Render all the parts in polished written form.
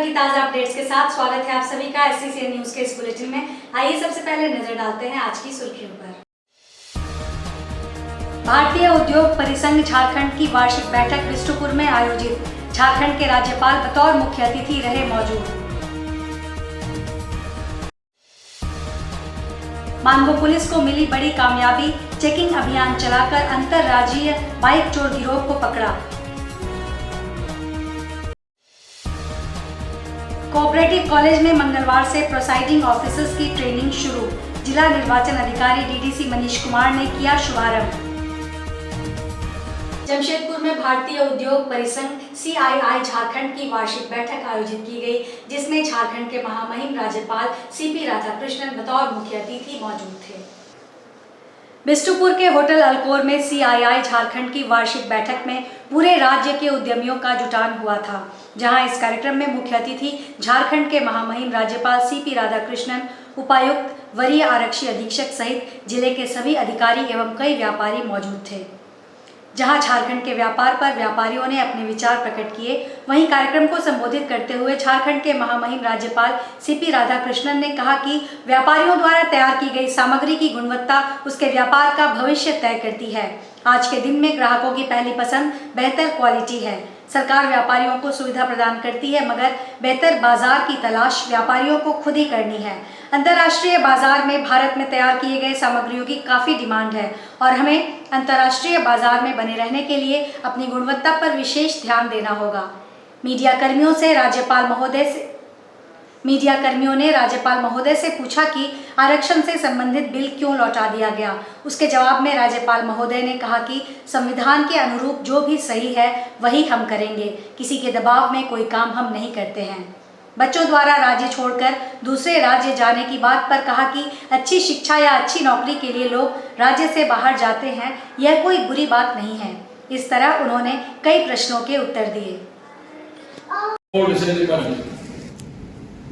भर की ताजा अपडेट्स के साथ स्वागत है आप सभी का SCCN न्यूज के इस बुलेटिन में। आइए सबसे पहले नजर डालते हैं आज की सुर्खियों पर। भारतीय उद्योग परिसंघ झारखंड की वार्षिक बैठक बिष्टुपुर में आयोजित। झारखंड के राज्यपाल बतौर मुख्य अतिथि रहे मौजूद। मानगो पुलिस को मिली बड़ी कामयाबी, चेकिंग अभियान चलाकर अंतरराज्यीय बाइक चोर गिरोह को पकड़ा। कोऑपरेटिव कॉलेज में मंगलवार से प्रोसाइडिंग ऑफिसर्स की ट्रेनिंग शुरू। जिला निर्वाचन अधिकारी DDC मनीष कुमार ने किया शुभारंभ। जमशेदपुर में भारतीय उद्योग परिसंघ CII झारखंड की वार्षिक बैठक आयोजित की गई, जिसमें झारखंड के महामहिम राज्यपाल CP राधाकृष्णन बतौर मुख्य अतिथि मौजूद थे। बिष्टुपुर के होटल अल्कोर में CII झारखंड की वार्षिक बैठक में पूरे राज्य के उद्यमियों का जुटान हुआ था, जहां इस कार्यक्रम में मुख्य अतिथि झारखंड के महामहिम राज्यपाल CP राधाकृष्णन, उपायुक्त, वरीय आरक्षी अधीक्षक सहित जिले के सभी अधिकारी एवं कई व्यापारी मौजूद थे। जहां झारखंड के व्यापार पर व्यापारियों ने अपने विचार प्रकट किए, वहीं कार्यक्रम को संबोधित करते हुए झारखंड के महामहिम राज्यपाल CP राधाकृष्णन ने कहा कि व्यापारियों द्वारा तैयार की गई सामग्री की गुणवत्ता उसके व्यापार का भविष्य तय करती है। आज के दिन में ग्राहकों की पहली पसंद बेहतर क्वालिटी है। सरकार व्यापारियों को सुविधा प्रदान करती है, मगर बेहतर बाजार की तलाश व्यापारियों को खुद ही करनी है। अंतर्राष्ट्रीय बाजार में भारत में तैयार किए गए सामग्रियों की काफ़ी डिमांड है और हमें अंतर्राष्ट्रीय बाजार में बने रहने के लिए अपनी गुणवत्ता पर विशेष ध्यान देना होगा। मीडिया कर्मियों ने राज्यपाल महोदय से पूछा कि आरक्षण से संबंधित बिल क्यों लौटा दिया गया। उसके जवाब में राज्यपाल महोदय ने कहा कि संविधान के अनुरूप जो भी सही है वही हम करेंगे। किसी के दबाव में कोई काम हम नहीं करते हैं। बच्चों द्वारा राज्य छोड़कर दूसरे राज्य जाने की बात पर कहा कि अच्छी शिक्षा या अच्छी नौकरी के लिए लोग राज्य से बाहर जाते हैं, यह कोई बुरी बात नहीं है। इस तरह उन्होंने कई प्रश्नों के उत्तर दिए।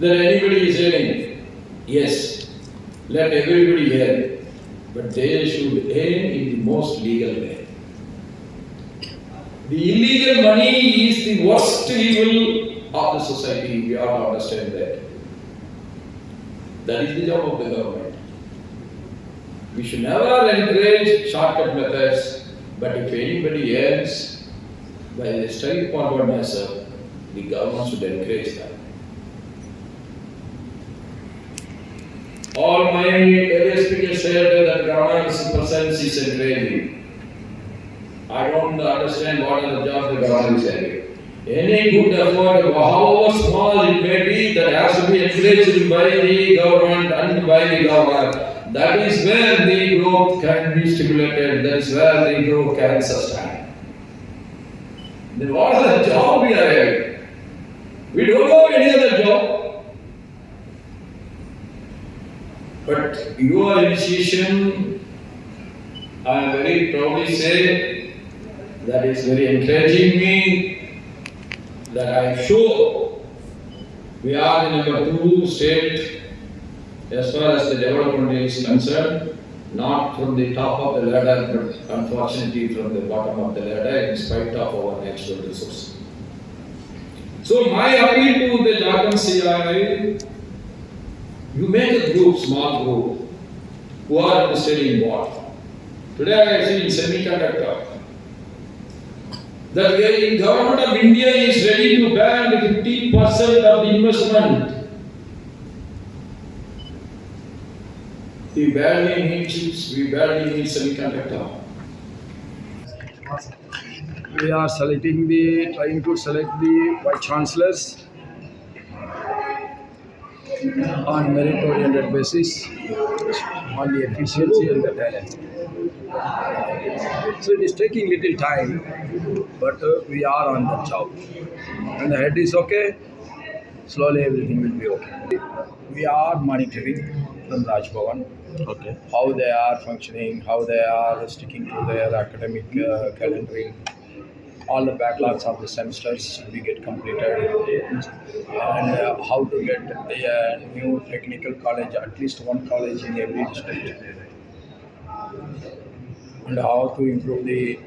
That anybody is earning, yes, let everybody earn, but they should earn in the most legal way. The illegal money is the worst evil of the society. We all understand that. That is the job of the government. We should never encourage shortcut methods, but if anybody earns by a straightforward measure, the government should encourage that. All my earlier speakers said that government's presence is encouraging. I don't understand what are the jobs the government is having. Any good effort, however small it may be, that has to be encouraged by the government and by the governor. That is where the growth can be stimulated. That is where the growth can sustain. Then what is the job we are having? We don't have any other job. But your initiation, I am very proudly say that is very encouraging me, that I am sure we are the number 2 state as far as the development is concerned, not from the top of the ladder, but unfortunately from the bottom of the ladder in spite of our natural resources. So my appeal to the Jharkhand CII, you make a group, small group, who are studying what? Today I see in semiconductor that the government of India is ready to ban 50% of the investment. We badly need chips, we badly need semiconductor. We are trying to select the vice chancellors on merit-oriented basis, on the efficiency and the talent. So it is taking little time, but we are on the job. And the head is okay, slowly everything will be okay. We are monitoring from Raj Bhavan how they are functioning, how they are sticking to their academic calendaring. All the backlogs of the semesters we get completed, and how to get a new technical college, at least one college in every district, and how to improve the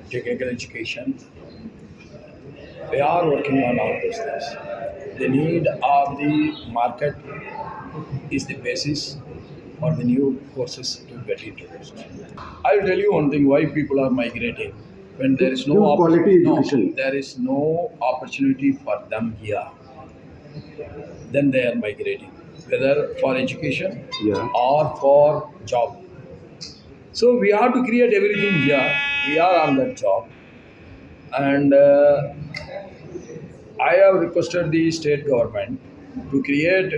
technical education. We are working on all those things. the need of the market is the basis for the new courses to get introduced. I'll tell you one thing why people are migrating. When there is no To quality education. no, there is no opportunity for them here, then they are migrating, whether for education Yeah. or for job. So we have to create everything here. We are on that job, and I have requested the state government to create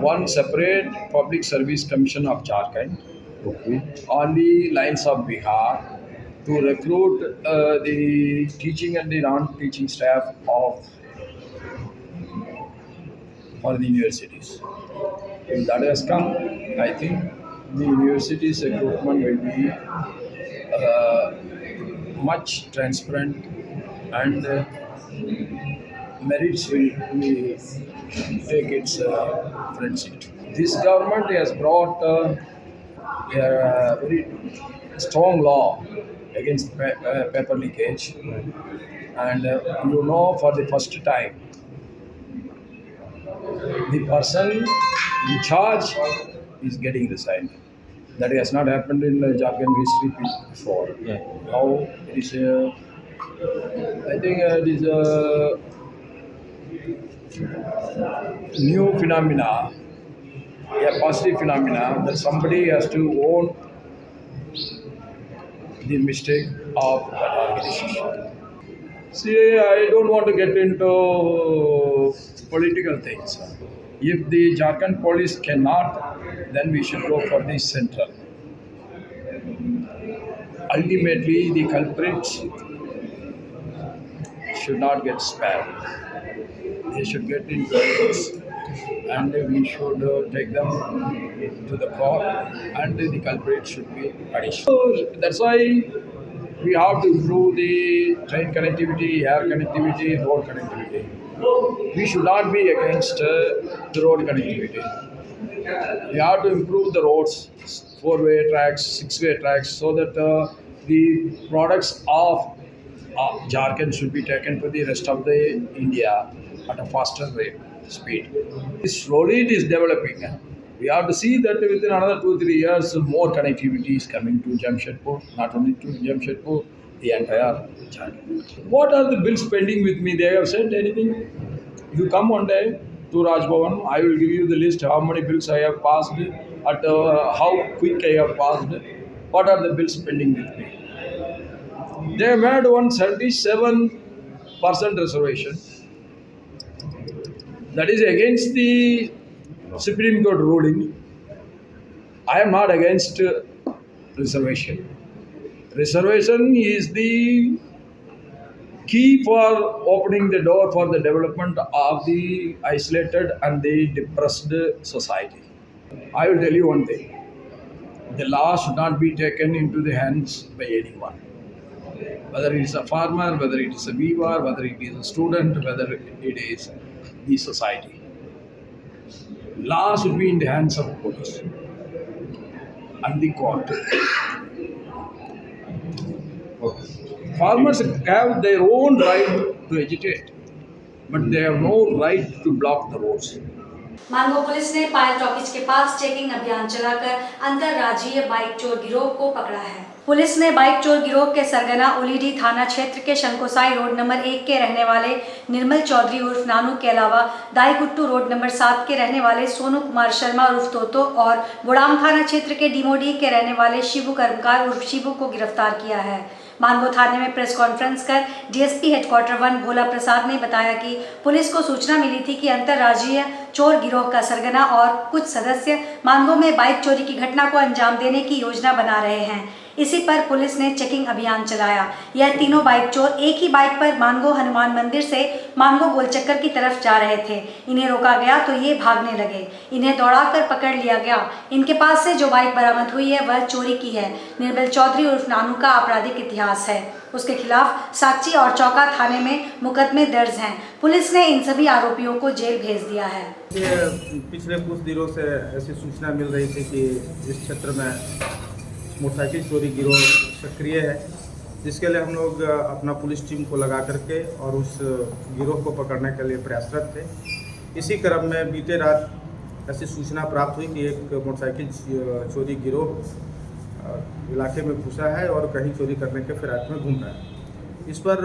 one separate public service commission of Jharkhand Okay. on the lines of Bihar to recruit the teaching and the non-teaching staff of for the universities. If that has come, I think the universities recruitment will be much transparent and merits will take its front seat. This government has brought a very strong law against paper leakage, and for the first time, the person in charge is getting resigned. That has not happened in Jharkhand history before. Yeah. Now it is I think it is a new phenomena, a positive phenomena that somebody has to own the mistake of that organization. See, I don't want to get into political things. If the Jharkhand police cannot, then we should go for the central. Ultimately, the culprits should not get spared. They should get into courts, and we should take them to the court, and the culprit should be punished. So that's why we have to improve the train connectivity, air connectivity, road connectivity. We should not be against the road connectivity. We have to improve the roads, 4-way tracks, 6-way tracks, so that the products of Jharkhand should be taken to the rest of the India at a faster rate, speed. Slowly it is developing. We have to see that within another 2-3 years, more connectivity is coming to Jamshedpur, not only to Jamshedpur, the entire Jharkhand. What are the bills pending with me? They have said anything? You come one day to Raj Bhavan, I will give you the list how many bills I have passed, at how quick I have passed, what are the bills pending with me. They have made 177% reservation. That is against the Supreme Court ruling. I am not against reservation. Reservation is the key for opening the door for the development of the isolated and the depressed society. I will tell you one thing. The law should not be taken into the hands by anyone. Whether it is a farmer, whether it is a weaver, whether it is a student, whether it is the society. Law should be in the hands of police and the court. Farmers have their own right to agitate, but they have no right to block the roads. Mango police ने पायल talkies के पास checking अभियान चलाकर अंतरराज्यीय bike चोर गिरोह को पकड़ा है। पुलिस ने बाइक चोर गिरोह के सरगना ओलीडी थाना क्षेत्र के शंकोसाई रोड नंबर 1 के रहने वाले निर्मल चौधरी उर्फ नानू के अलावा दाईकुट्टू रोड नंबर 7 के रहने वाले सोनू कुमार शर्मा उर्फ तोतो और बुड़ाम थाना क्षेत्र के डिमोडी के रहने वाले शिबू कर्मकार उर्फ शिबू को गिरफ्तार किया है। मानगो थाने में प्रेस कॉन्फ्रेंस कर डीएसपी हेडक्वार्टर 1 भोला प्रसाद ने बताया कि पुलिस को सूचना मिली थी कि अंतरराज्यीय चोर गिरोह का सरगना और कुछ सदस्य मानगो में बाइक चोरी की घटना को अंजाम देने की योजना बना रहे हैं। इसी पर पुलिस ने चेकिंग अभियान चलाया। यह तीनों बाइक चोर एक ही बाइक पर मानगो हनुमान मंदिर से मानगो गोलचक्कर की तरफ जा रहे थे। इन्हें रोका गया तो ये भागने लगे। इन्हें दौड़ाकर पकड़ लिया गया। इनके पास से जो बाइक बरामद हुई है वह चोरी की है। निर्मल चौधरी उर्फ नानू का आपराधिक इतिहास है। उसके खिलाफ साकची और चौका थाने में मुकदमे दर्ज हैं। पुलिस ने इन सभी आरोपियों को जेल भेज दिया है। पिछले कुछ दिनों से ऐसी सूचना मिल रही थी कि इस क्षेत्र में मोटरसाइकिल चोरी गिरोह सक्रिय है जिसके लिए हम लोग अपना पुलिस टीम को लगा करके और उस गिरोह को पकड़ने के लिए प्रयासरत थे। इसी क्रम में बीते रात ऐसी सूचना प्राप्त हुई कि एक मोटरसाइकिल चोरी गिरोह इलाके में घुसा है और कहीं चोरी करने के फिराक में घूम रहा है। इस पर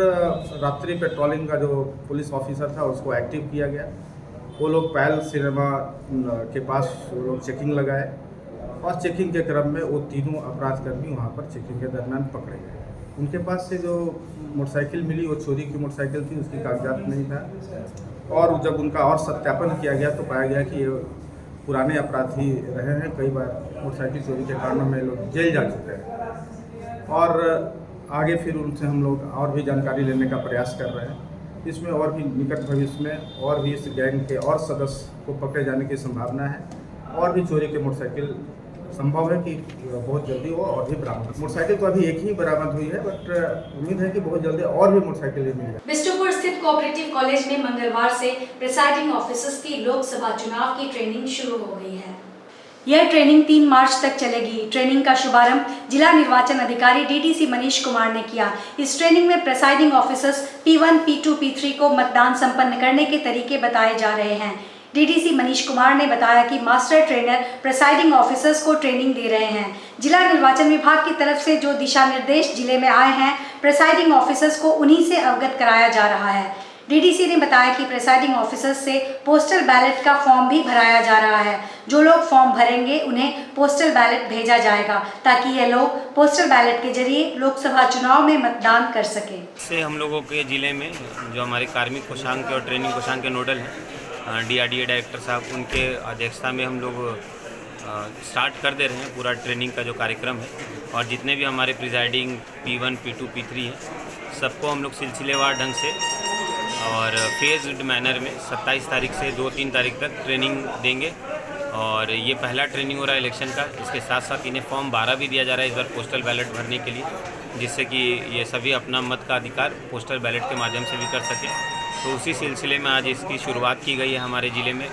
रात्रि पेट्रोलिंग का जो पुलिस ऑफिसर था उसको एक्टिव किया गया। वो लोग पैल सिनेमा के पास वो लोग चेकिंग लगाए और चेकिंग के क्रम में वो तीनों अपराधकर्मी वहाँ पर चेकिंग के दरमियान पकड़े गए। उनके पास से जो मोटरसाइकिल मिली वो चोरी की मोटरसाइकिल थी, उसकी कागजात नहीं था। और जब उनका और सत्यापन किया गया तो पाया गया कि ये पुराने अपराधी रहे हैं, कई बार मोटरसाइकिल चोरी के कारणों में लोग जेल जा चुके हैं। और आगे फिर उनसे हम लोग और भी जानकारी लेने का प्रयास कर रहे हैं। इसमें और भी निकट भविष्य में और भी इस गैंग के और सदस्य को पकड़े जाने की संभावना है और भी चोरी के मोटरसाइकिल संभव है कि बहुत जल्दी वो और भी बरामद। मोटरसाइकिल तो अभी एक ही बरामद हुई है, बट उम्मीद है कि बहुत जल्दी और भी मोटरसाइकिल मिल जाए। बिष्टुपुर स्थित कोऑपरेटिव कॉलेज में मंगलवार से प्रिसाइडिंग ऑफिसर्स की लोकसभा चुनाव की ट्रेनिंग शुरू हो गई है। यह ट्रेनिंग 3 मार्च तक चलेगी। ट्रेनिंग का शुभारंभ जिला निर्वाचन अधिकारी डीडीसी मनीष कुमार ने किया। इस ट्रेनिंग में presiding officers P1, P2, P3 को मतदान संपन्न करने के तरीके बताए जा रहे हैं। डीडीसी मनीष कुमार ने बताया कि मास्टर ट्रेनर प्रिसाइडिंग ऑफिसर्स को ट्रेनिंग दे रहे हैं। जिला निर्वाचन विभाग की तरफ से जो दिशा निर्देश जिले में आए हैं, प्रिसाइडिंग ऑफिसर्स को उन्हीं से अवगत कराया जा रहा है। डीडीसी ने बताया कि प्रिसाइडिंग ऑफिसर्स से पोस्टल बैलेट का फॉर्म भी भराया जा रहा है। जो लोग फॉर्म भरेंगे उन्हें पोस्टल बैलेट भेजा जाएगा ताकि ये लोग पोस्टल बैलेट के जरिए लोकसभा चुनाव में मतदान कर सके। से हम लोगों के ज़िले में जो हमारे कार्मिक कोषांग के और ट्रेनिंग कोषांग के नोडल हैं DRDA डायरेक्टर साहब, उनके अध्यक्षता में हम लोग स्टार्ट कर दे रहे हैं पूरा ट्रेनिंग का जो कार्यक्रम है। और जितने भी हमारे प्रिजाइडिंग P1, P2, P3 हैं, सबको हम लोग सिलसिलेवार ढंग से और फेज्ड मैनर में 27 तारीख से 2-3 तारीख तक ट्रेनिंग देंगे। और ये पहला ट्रेनिंग हो रहा है इलेक्शन का। इसके साथ साथ इन्हें फॉर्म 12 भी दिया जा रहा है इस बार पोस्टल बैलेट भरने के लिए, जिससे कि ये सभी अपना मत का अधिकार पोस्टल बैलेट के माध्यम से भी कर सकें। तो उसी सिलसिले में आज इसकी शुरुआत की गई है हमारे ज़िले में।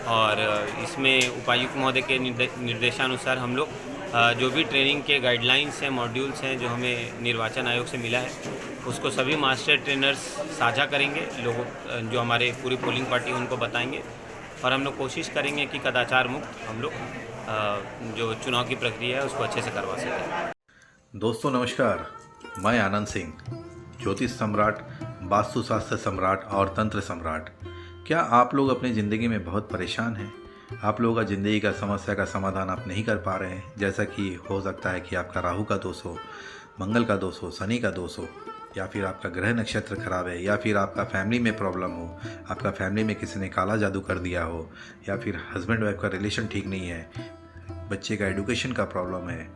और इसमें उपायुक्त महोदय के निर्देशानुसार हम लोग जो भी ट्रेनिंग के गाइडलाइंस हैं, मॉड्यूल्स हैं जो हमें निर्वाचन आयोग से मिला है, उसको सभी मास्टर ट्रेनर्स साझा करेंगे। लोगों जो हमारे पूरी पोलिंग पार्टी उनको बताएंगे और हम लोग कोशिश करेंगे कि कदाचार मुक्त हम लोग जो चुनाव की प्रक्रिया है उसको अच्छे से करवा सकें। दोस्तों नमस्कार, मैं आनंद सिंह, ज्योतिष सम्राट, वास्तुशास्त्र सम्राट और तंत्र सम्राट। क्या आप लोग अपनी ज़िंदगी में बहुत परेशान हैं? आप लोगों का ज़िंदगी का समस्या का समाधान आप नहीं कर पा रहे हैं। जैसा कि हो सकता है कि आपका राहु का दोष हो, मंगल का दोष हो, शनि का दोष हो, या फिर आपका ग्रह नक्षत्र खराब है, या फिर आपका फैमिली में प्रॉब्लम हो, आपका फैमिली में किसी ने काला जादू कर दिया हो, या फिर हस्बैंड वाइफ का रिलेशन ठीक नहीं है, बच्चे का एजुकेशन का प्रॉब्लम है,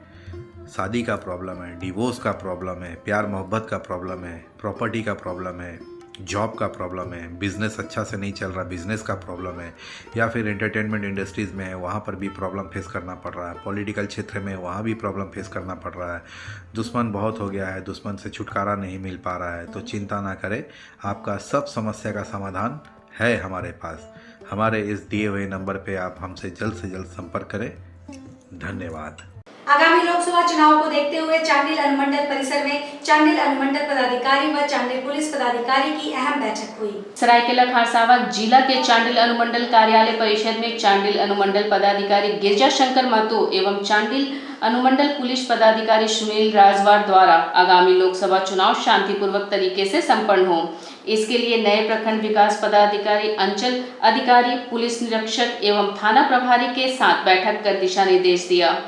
शादी का प्रॉब्लम है, डिवोर्स का प्रॉब्लम है, प्यार मोहब्बत का प्रॉब्लम है, प्रॉपर्टी का प्रॉब्लम है, जॉब का प्रॉब्लम है, बिज़नेस अच्छा से नहीं चल रहा, बिज़नेस का प्रॉब्लम है, या फिर एंटरटेनमेंट इंडस्ट्रीज़ में है वहाँ पर भी प्रॉब्लम फेस करना पड़ रहा है, पॉलिटिकल क्षेत्र में वहाँ भी प्रॉब्लम फेस करना पड़ रहा है, दुश्मन बहुत हो गया है, दुश्मन से छुटकारा नहीं मिल पा रहा है, तो चिंता ना करें, आपका सब समस्या का समाधान है हमारे पास। हमारे इस दिए हुए नंबर पर आप हमसे जल्द से जल्द संपर्क करें। धन्यवाद। आगामी लोकसभा चुनाव को देखते हुए चांडिल अनुमंडल परिसर में चांडिल अनुमंडल पदाधिकारी व चांडिल पुलिस पदाधिकारी की अहम बैठक हुई। सरायकेला खारसावा जिला के चांडिल अनुमंडल कार्यालय परिषद में चांडिल अनुमंडल पदाधिकारी गिरजा शंकर महतो एवं चांडिल अनुमंडल पुलिस पदाधिकारी सुनील राजवार द्वारा आगामी लोकसभा चुनाव शांतिपूर्वक तरीके से संपन्न हो, इसके लिए नए प्रखंड विकास पदाधिकारी, अंचल अधिकारी, पुलिस निरीक्षक एवं थाना प्रभारी के साथ बैठक कर दिशा निर्देश दिया।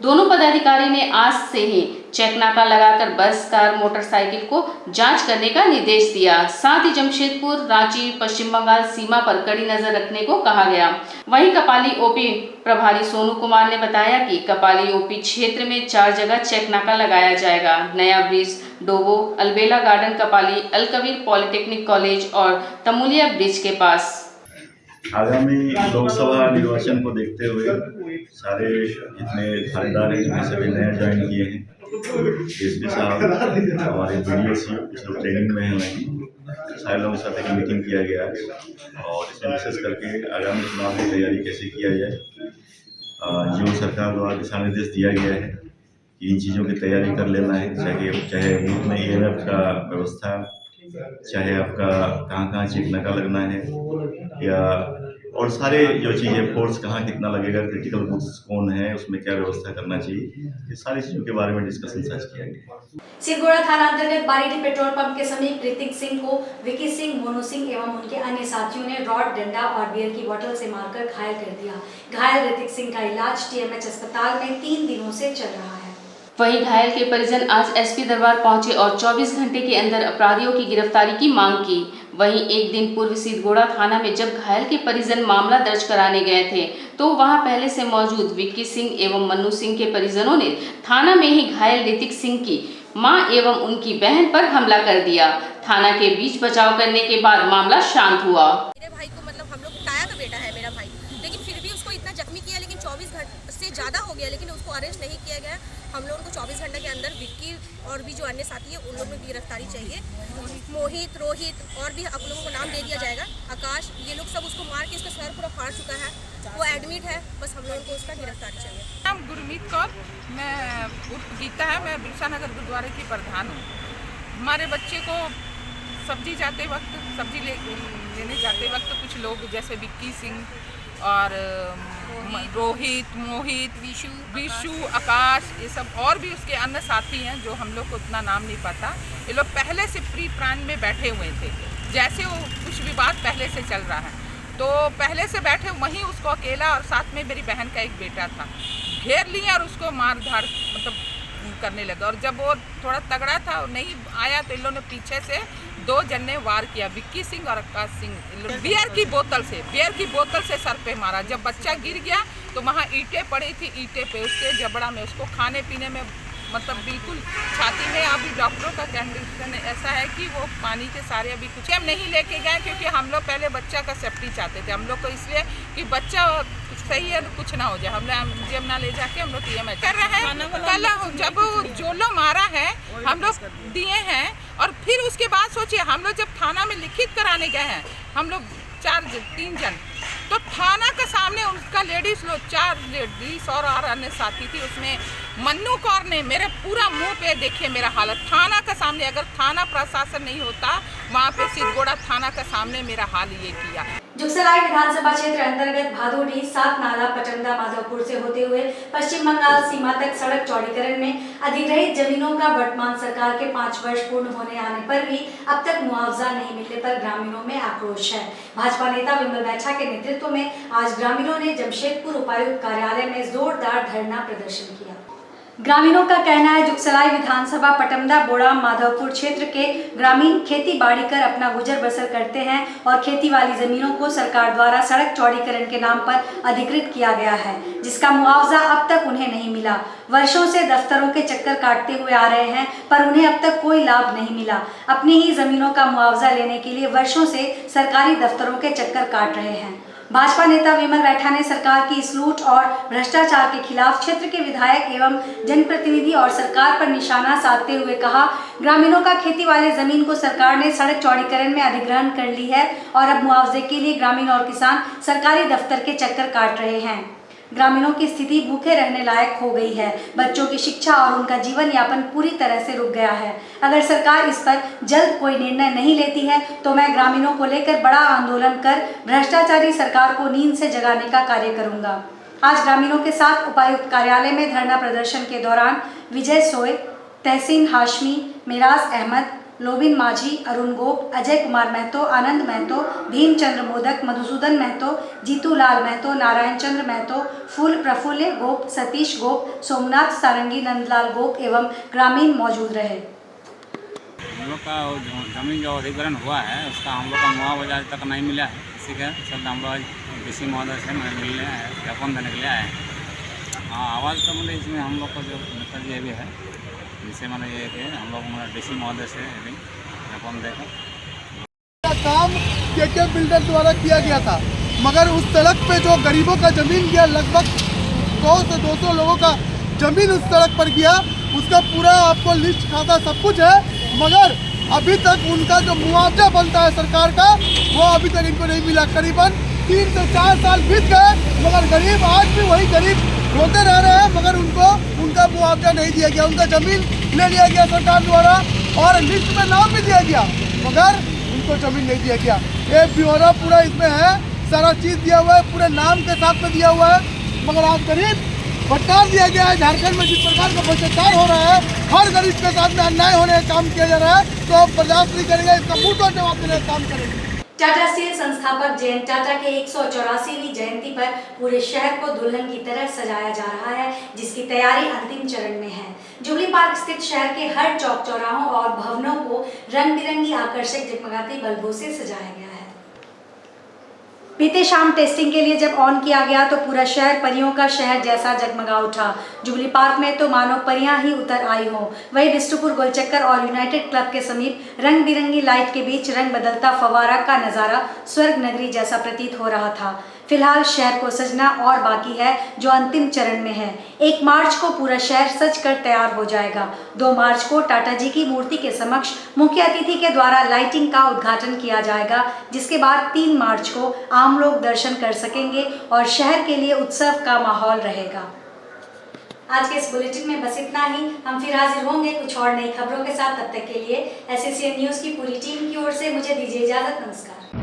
दोनों पदाधिकारी ने आज से ही चेक नाका लगाकर बस, कार, मोटरसाइकिल को जांच करने का निर्देश दिया। साथ ही जमशेदपुर, रांची, पश्चिम बंगाल सीमा पर कड़ी नजर रखने को कहा गया। वहीं कपाली ओपी प्रभारी सोनू कुमार ने बताया कि कपाली ओपी क्षेत्र में 4 जगह चेक नाका लगाया जाएगा। नया ब्रिज, डोबो, अलबेला गार्डन, कपाली, अलकबीर पॉलिटेक्निक कॉलेज और तमुलिया ब्रिज के पास। आगामी लोकसभा निर्वाचन को देखते हुए सारे जितने थानेदार हैं जिन्हें सभी नए ज्वाइन किए हैं, एसपी साहब, हमारे BDO कुछ लोग ट्रेनिंग में हैं, सारे लोगों के साथ एक मीटिंग किया गया है और इसमें विशेष करके आगामी चुनाव की तैयारी कैसे किया जाए, जो सरकार द्वारा दिशा निर्देश दिया गया है इन चीज़ों की तैयारी कर लेना है, चाहे बूथ में EMF का व्यवस्था, चाहे आपका कहाँ चेक नाका लगना है, या और सारे जो चीज़ें, फोर्स कहाँ कितना लगेगा, क्रिटिकल बूथ्स कौन है, उसमें क्या व्यवस्था करना चाहिए, ये सारी चीज़ों के बारे में डिस्कशन आज किया गया। सिरगोड़ा थाना अंतर्गत बारीडी पेट्रोल पंप के समीप ऋतिक सिंह को विकी सिंह, मोनू सिंह एवं उनके अन्य साथियों ने रॉड, डंडा और बियर की बोतल से मारकर घायल कर दिया। घायल ऋतिक सिंह का इलाज TMH अस्पताल में 3 दिनों से चल रहा है। वहीं घायल के परिजन आज SP दरबार पहुंचे और 24 घंटे के अंदर अपराधियों की गिरफ्तारी की मांग की। वहीं एक दिन पूर्व सिरगोड़ा थाना में जब घायल के परिजन मामला दर्ज कराने गए थे तो वहां पहले से मौजूद विक्की सिंह एवं मन्नू सिंह के परिजनों ने थाना में ही घायल ऋतिक सिंह की मां एवं उनकी बहन पर हमला कर दिया। थाना के बीच बचाव करने के बाद मामला शांत हुआ। मेरे भाई को मतलब हम लोग ताया का बेटा है मेरा भाई, लेकिन फिर भी उसको इतना जख्मी किया, लेकिन 24 घंटे से ज़्यादा हो गया, लेकिन उसको अरेस्ट नहीं किया गया। हम लोगों को 24 घंटे के अंदर विक्की और भी जो अन्य साथी है उन लोगों की गिरफ्तारी चाहिए। मोहित, रोहित और भी आप लोगों को नाम दे दिया जाएगा, आकाश, ये लोग सब उसको मार के उसका सर पूरा फाड़ चुका है, वो एडमिट है। बस हम लोगों को उसका गिरफ्तारी चाहिए। नाम गुरमीत कौर, मैं गीता है, मैं बिरसा नगर गुरुद्वारे की प्रधान हूँ। हमारे बच्चे को सब्जी लेने जाते वक्त कुछ लोग जैसे विक्की सिंह और रोहित, मोहित, विशु, आकाश, ये सब और भी उसके अन्य साथी हैं जो हम लोग को उतना नाम नहीं पता। ये लोग पहले से प्री प्लान में बैठे हुए थे, जैसे वो कुछ विवाद पहले से चल रहा है तो पहले से बैठे वहीं उसको अकेला और साथ में मेरी बहन का एक बेटा था, घेर लिए और उसको मार धाड़ मतलब करने लगा। और जब वो थोड़ा तगड़ा था और नहीं आया तो इन लोगों ने पीछे से 2 जन ने वार किया, विक्की सिंह और आकाश सिंह। बियर की बोतल से सर पे मारा। जब बच्चा गिर गया तो वहाँ ईंटें पड़ी थी, ईंटें पे उसके जबड़ा में उसको खाने पीने में मतलब बिल्कुल छाती में। अभी डॉक्टरों का कंडीशन ऐसा है कि वो पानी के सारे अभी कुछ हम नहीं लेके गए, क्योंकि हम लोग पहले बच्चा का सेफ्टी चाहते थे। हम लोग को इसलिए कि बच्चा सही है, कुछ ना हो जाए, हम लोग जेब ना ले जाके हम लोग TMH कर रहे हैं। कल जब जो लोग मारा है हम लोग दिए हैं, और फिर उसके बाद सोचिए हम लोग जब थाना में लिखित कराने गए हैं, हम लोग 3 जन, तो थाना के सामने उसका लेडीज लोग 4 लेडीज और अन्य साथी थी। उसमें मन्नू कौर ने मेरे पूरा मुंह पे देखिए मेरा हालत, थाना के सामने, अगर थाना प्रशासन नहीं होता वहाँ पे सिरगोड़ा थाना के सामने मेरा हाल ये किया। जुगसराय विधानसभा क्षेत्र अंतर्गत भादोडी, 7 नाला, पटमदा, माधवपुर से होते हुए पश्चिम बंगाल सीमा तक सड़क चौड़ीकरण में अधिग्रहित जमीनों का वर्तमान सरकार के 5 वर्ष पूर्ण होने आने पर भी अब तक मुआवजा नहीं मिलने पर ग्रामीणों में आक्रोश है। भाजपा नेता विमल बैठा के नेतृत्व में आज ग्रामीणों ने जमशेदपुर उपायुक्त कार्यालय में जोरदार धरना प्रदर्शन किया। ग्रामीणों का कहना है जुगसराय विधानसभा पटमदा, बोड़ा, माधवपुर क्षेत्र के ग्रामीण खेती बाड़ी कर अपना गुजर बसर करते हैं और खेती वाली जमीनों को सरकार द्वारा सड़क चौड़ीकरण के नाम पर अधिकृत किया गया है, जिसका मुआवजा अब तक उन्हें नहीं मिला। वर्षों से दफ्तरों के चक्कर काटते हुए आ रहे हैं पर उन्हें अब तक कोई लाभ नहीं मिला। अपनी ही जमीनों का मुआवजा लेने के लिए वर्षों से सरकारी दफ्तरों के चक्कर काट रहे हैं। भाजपा नेता विमल बैठा ने सरकार की इस लूट और भ्रष्टाचार के खिलाफ क्षेत्र के विधायक एवं जनप्रतिनिधि और सरकार पर निशाना साधते हुए कहा, ग्रामीणों का खेती वाले जमीन को सरकार ने सड़क चौड़ीकरण में अधिग्रहण कर ली है और अब मुआवजे के लिए ग्रामीण और किसान सरकारी दफ्तर के चक्कर काट रहे हैं। ग्रामीणों की स्थिति भूखे रहने लायक हो गई है। बच्चों की शिक्षा और उनका जीवन यापन पूरी तरह से रुक गया है। अगर सरकार इस पर जल्द कोई निर्णय नहीं लेती है तो मैं ग्रामीणों को लेकर बड़ा आंदोलन कर भ्रष्टाचारी सरकार को नींद से जगाने का कार्य करूंगा। आज ग्रामीणों के साथ उपायुक्त कार्यालय में धरना प्रदर्शन के दौरान विजय सोय, तहसीन हाशमी, मिराज अहमद, लोबिन माझी, अरुण गोप, अजय कुमार महतो, आनंद महतो, भीमचंद्र मोदक, मधुसूदन महतो, जीतू लाल महतो, नारायण चंद्र महतो, फूल प्रफुल्ल गोप, सतीश गोप, सोमनाथ सारंगी, नंदलाल गोप एवं ग्रामीण मौजूद रहे। हम लोग का जमीन जो अधिग्रहण हुआ है उसका हम लोग का मुआवजा अभी तक नहीं मिला है। इसी के चलते हम लोग DC महोदय से मिलने ज्ञापन देने के लिए आए हैं। आवाज़ तो मतलब इसमें हम लोग का जो नेता जी भी है, जिससे मैंने ये कि हम लोग DC महोदय से ज्ञापन देकर काम KK बिल्डर द्वारा किया गया था, मगर उस सड़क पे जो गरीबों का ज़मीन गया, लगभग 100 से 200 लोगों का ज़मीन उस सड़क पर गया, उसका पूरा आपको लिस्ट खाता सब कुछ है, मगर अभी तक उनका जो मुआवजा बनता है सरकार का वो अभी तक इनको नहीं मिला। करीबन 3 से 4 साल बीत गए मगर गरीब आज भी वही गरीब होते रह रहे हैं, मगर उनको उनका मुआवजा नहीं दिया गया। उनका ज़मीन ले लिया गया सरकार द्वारा और लिस्ट में नाम भी दिया गया, मगर उनको ज़मीन नहीं दिया गया। ये ब्यौरा पूरा इसमें है, सारा चीज़ दिया हुआ है, पूरे नाम के साथ में दिया हुआ है, मगर आज गरीब भट्टार दिया गया है। झारखंड में जिस प्रकार का भ्रष्टाचार हो रहा है, हर गरीब के साथ में अन्याय होने का काम किया जा रहा है, तो अब बर्दाश्त नहीं करेंगे, इसका मुंह तोड़ जवाब देने का काम करेंगे। टाटा स्टील संस्थापक जयंत टाटा के 184वीं जयंती पर पूरे शहर को दुल्हन की तरह सजाया जा रहा है, जिसकी तैयारी अंतिम चरण में है। जुबली पार्क स्थित शहर के हर चौक चौराहों और भवनों को रंग बिरंगी आकर्षक जगमगाती बल्बों से सजाया गया है। बीते शाम टेस्टिंग के लिए जब ऑन किया गया तो पूरा शहर परियों का शहर जैसा जगमगा उठा। जुबली पार्क में तो मानो परियां ही उतर आई हों। वहीं बिष्टुपुर गोलचक्कर और यूनाइटेड क्लब के समीप रंग बिरंगी लाइट के बीच रंग बदलता फव्वारा का नज़ारा स्वर्ग नगरी जैसा प्रतीत हो रहा था। फिलहाल शहर को सजना और बाकी है, जो अंतिम चरण में है। 1 मार्च को पूरा शहर सज कर तैयार हो जाएगा। 2 मार्च को टाटा जी की मूर्ति के समक्ष मुख्य अतिथि के द्वारा लाइटिंग का उद्घाटन किया जाएगा, जिसके बाद 3 मार्च को आम लोग दर्शन कर सकेंगे और शहर के लिए उत्सव का माहौल रहेगा। आज के इस बुलेटिन में बस इतना ही। हम फिर हाजिर होंगे कुछ और नई खबरों के साथ। तब तक के लिए SSCN न्यूज़ की पूरी टीम की ओर से मुझे दीजिए इजाजत। नमस्कार।